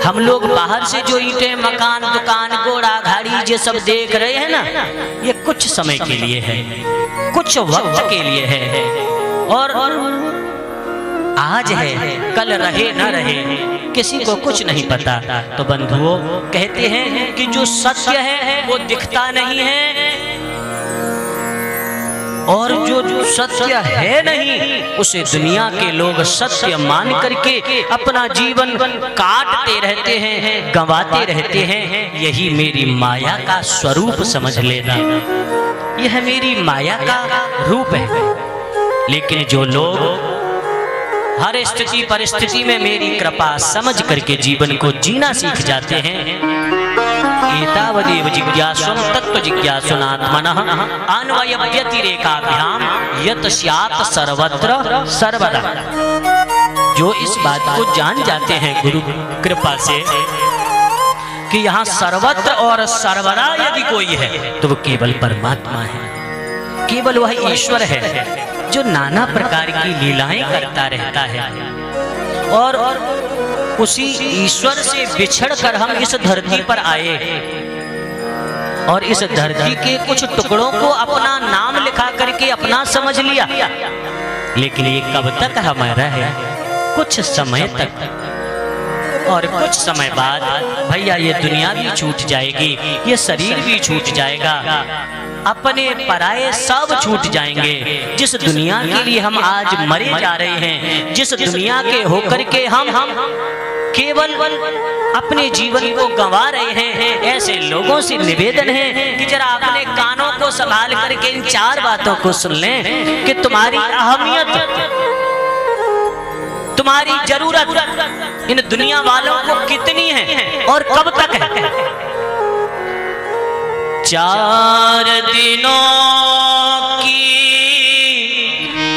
हम लोग बाहर से जो ईंटें, मकान, दुकान, घोड़ा, गाड़ी ये सब देख रहे हैं ना, ये कुछ समय के लिए है, कुछ वक्त के लिए है, और आज है, कल रहे न रहे, किसी को कुछ नहीं पता। तो बंधुओं, कहते हैं कि जो सत्य है वो दिखता नहीं है, और जो सत्य है नहीं उसे दुनिया के लोग सत्य मान करके अपना जीवन काटते रहते हैं, गंवाते रहते हैं। यही मेरी माया का स्वरूप समझ लेना, यह मेरी माया का रूप है। लेकिन जो लोग हर स्थिति परिस्थिति में मेरी कृपा समझ करके जीवन को जीना सीख जाते हैं, एतावदेव जिज्ञासुन तत्व जिज्ञासुनात्मनः अन्वय व्यतिरेकाभ्याम यत् स्यात् सर्वत्र सर्वदा। जो इस बात को जान जाते हैं गुरु कृपा से कि यहाँ सर्वत्र और सर्वदा यदि कोई है तो वो केवल परमात्मा है, केवल वह ईश्वर है जो नाना प्रकार की लीलाएं करता रहता है। और उसी ईश्वर से बिछड़कर हम इस धरती पर आए और इस धरती के कुछ टुकड़ों को अपना नाम लिखा करके अपना समझ लिया। लेकिन ये कब तक हमारा है? कुछ समय तक, और कुछ समय बाद भैया ये दुनिया भी छूट जाएगी, ये शरीर भी छूट जाएगा, अपने पराये सब छूट जाएंगे। जिस दुनिया के लिए हम आज मरे जा रहे हैं, जिस दुनिया के होकर के हम केवल अपने जीवन को गंवा रहे हैं, ऐसे लोगों से निवेदन है कि जरा अपने कानों को संभाल करके इन चार बातों को सुन लें कि तुम्हारी अहमियत, तुम्हारी जरूरत इन दुनिया वालों को कितनी है और कब तक है। 4 दिनों की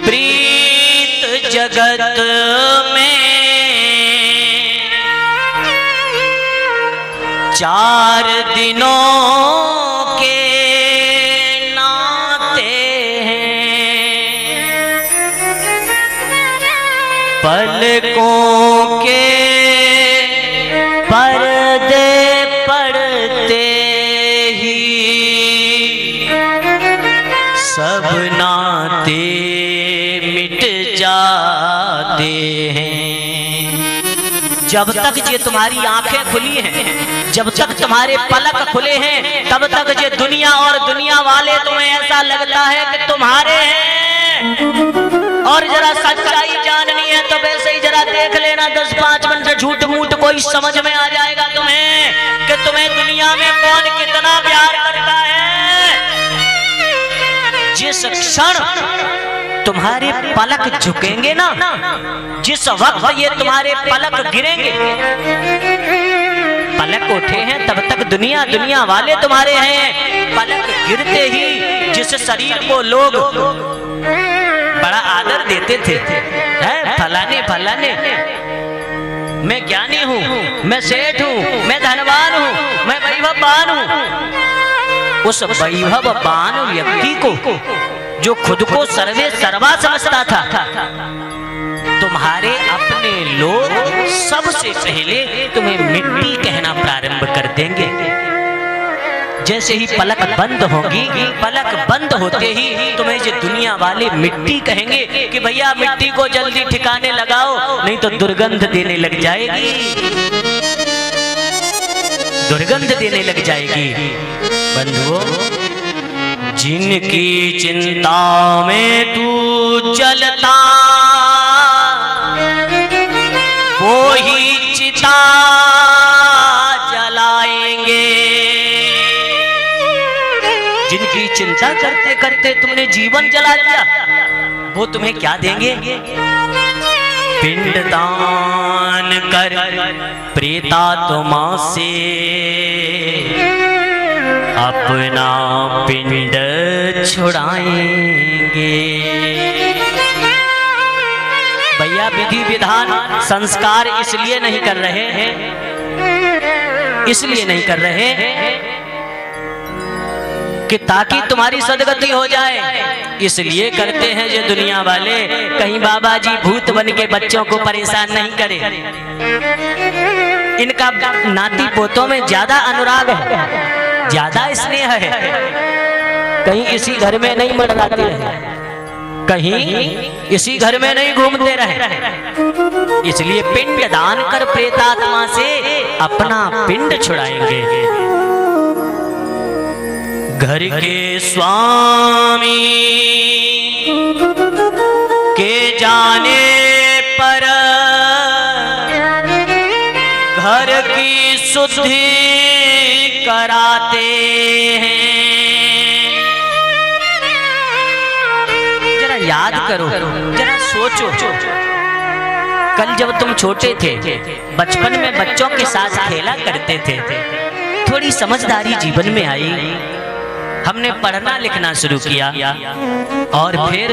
प्रीत जगत में, 4 दिनों के नाते हैं, पलकों के पर्दे पड़ते सब नाते मिट जाते हैं। जब तक ये तुम्हारी आंखें खुली हैं, जब तक तुम्हारे पलक खुले हैं, तब तक ये दुनिया और दुनिया वाले तुम्हें ऐसा लगता है कि तुम्हारे हैं। और जरा सच्चाई जाननी है तो वैसे ही जरा देख लेना, 10-5 मिनट से झूठ मूठ कोई समझ में आ जाएगा तुम्हें कि तुम्हें दुनिया में कौन कितना प्यार करता है। जिस क्षण तुम्हारे पलक झुकेंगे ना, जिस वक्त ये तुम्हारे पलक गिरेंगे, पलक उठे हैं तब तक दुनिया दुनिया वाले तुम्हारे हैं। पलक गिरते ही जिस शरीर को लोग बड़ा आदर देते थे, फलाने फलाने, मैं ज्ञानी हूँ, मैं सेठ हूँ, मैं धनवान हूँ, मैं वैभववान हूँ, उस वैभववान व्यक्ति को जो खुद को सर्वे सर्वा समझता था, तुम्हारे अपने लोग सबसे पहले तुम्हें मिट्टी कहना प्रारंभ कर देंगे। जैसे ही पलक बंद होगी, पलक बंद होते ही तुम्हें ये दुनिया वाले मिट्टी कहेंगे कि भैया मिट्टी को जल्दी ठिकाने लगाओ, नहीं तो दुर्गंध देने लग जाएगी, दुर्गंध देने लग जाएगी। बंधुओं, जिनकी चिंता में तू चलता वो ही चिता जलाएंगे। जिनकी चिंता करते करते तुमने जीवन जला दिया, वो तुम्हें क्या देंगे? पिंडदान कर प्रेतात्मा से अपना पिंड छुड़ाएंगे। भैया विधि विधान संस्कार इसलिए नहीं कर रहे हैं, इसलिए नहीं कर रहे कि ताकि तुम्हारी सदगति हो जाए, इसलिए करते हैं ये दुनिया वाले, कहीं बाबा जी भूत बन के बच्चों को परेशान नहीं करें। इनका नाती पोतों में ज्यादा अनुराग है, ज्यादा स्नेह है। कहीं इसी घर में नहीं मंडराते रहे, कहीं इसी घर में नहीं घूमते रहे, इसलिए पिंड दान कर प्रेतात्मा से अपना पिंड छुड़ाएंगे। घर के स्वामी के जाने पर घर की शुद्धि कराते हैं। जरा याद करो, जरा सोचो, कल जब तुम छोटे थे, बचपन में बच्चों के साथ खेला करते थे, थोड़ी समझदारी जीवन में आई, हमने पढ़ना लिखना शुरू किया और फिर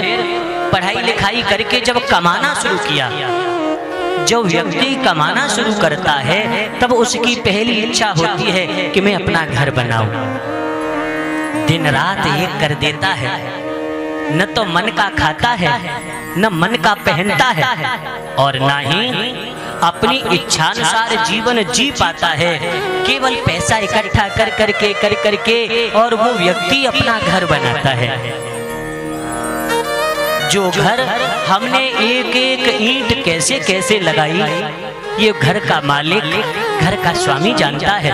पढ़ाई लिखाई करके जब कमाना शुरू किया। जब व्यक्ति कमाना शुरू करता है तब उसकी पहली इच्छा होती है कि मैं अपना घर बनाऊं। दिन रात एक कर देता है, न तो मन का खाता है, न मन का पहनता है, और न ही अपनी इच्छानुसार जीवन जी पाता है। केवल पैसा इकट्ठा कर करके और वो व्यक्ति अपना घर बनाता है। जो घर हमने एक एक ईंट कैसे कैसे लगाई, ये घर का मालिक, घर का स्वामी जानता है।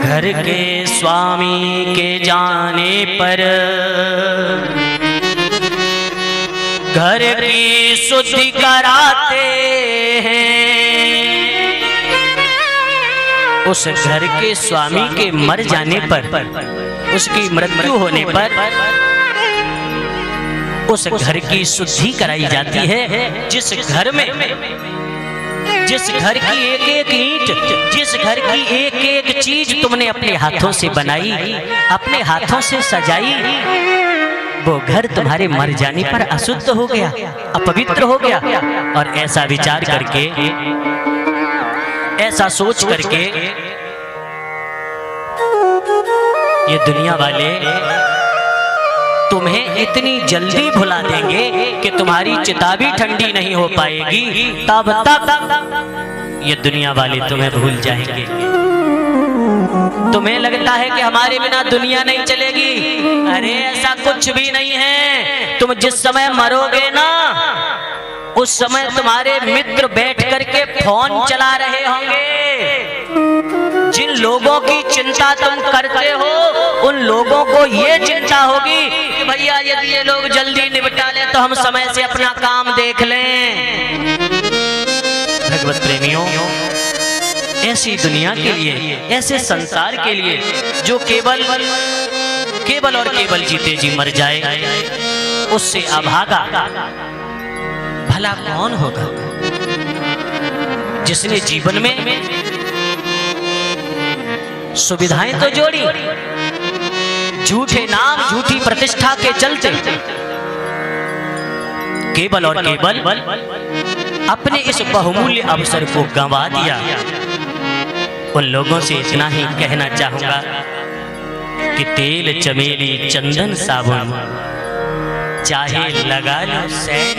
घर के स्वामी के जाने पर घर की शुद्धि कराते हैं। उस घर के स्वामी के मर जाने पर, उसकी मृत्यु होने पर उस घर की शुद्धि कराई जाती है। जिस घर में, जिस घर की एक एक ईंट, जिस घर की एक एक चीज तुमने अपने हाथों से बनाई, अपने हाथों से सजाई, वो घर तुम्हारे मर जाने पर अशुद्ध हो गया, अपवित्र हो गया। और ऐसा विचार करके, ऐसा सोच करके ये दुनिया वाले तुम्हें इतनी जल्दी भुला देंगे कि तुम्हारी चिता भी ठंडी नहीं हो पाएगी, तब तक ये दुनिया वाले तुम्हें भूल जाएंगे। तुम्हें लगता है कि हमारे बिना दुनिया नहीं चलेगी, अरे ऐसा कुछ भी नहीं है। तुम जिस समय मरोगे ना, उस समय तुम्हारे मित्र बैठ करके फोन चला रहे होंगे। जिन लोगों की चिंता तुम करते हो, उन लोगों को ये चिंता होगी कि भैया यदि ये लोग जल्दी निपटा लें तो हम समय से अपना काम देख लें। भगवत प्रेमियों, ऐसी दुनिया के लिए, ऐसे संसार के लिए जो केवल और केवल जीते जी मर जाए, उससे अभागा भला कौन होगा? जिसने जीवन में सुविधाएं तो जोड़ी, झूठे नाम, झूठी प्रतिष्ठा के चलते केवल और केवल अपने इस बहुमूल्य अवसर को गंवा दिया। उन लोगों से इतना ही कहना चाहूंगा कि तेल, चमेली, चंदन, साबुन चाहे लगा लो सेंट,